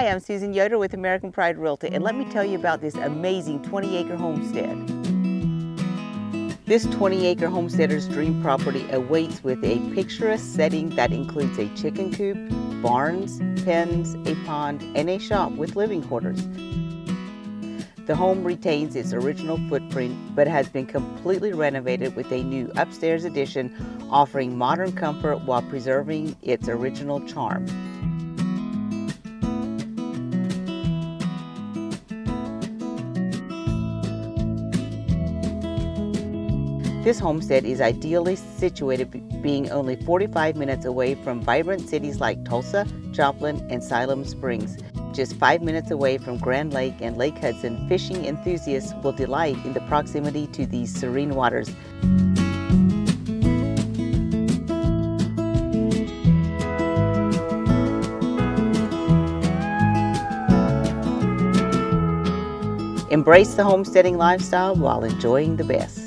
Hi, I'm Susan Yoder with American Pride Realty, and let me tell you about this amazing 20-acre homestead. This 20-acre homesteader's dream property awaits with a picturesque setting that includes a chicken coop, barns, pens, a pond, and a shop with living quarters. The home retains its original footprint, but has been completely renovated with a new upstairs addition offering modern comfort while preserving its original charm. This homestead is ideally situated, being only 45 minutes away from vibrant cities like Tulsa, Joplin, and Siloam Springs. Just 5 minutes away from Grand Lake and Lake Hudson, fishing enthusiasts will delight in the proximity to these serene waters. Embrace the homesteading lifestyle while enjoying the best.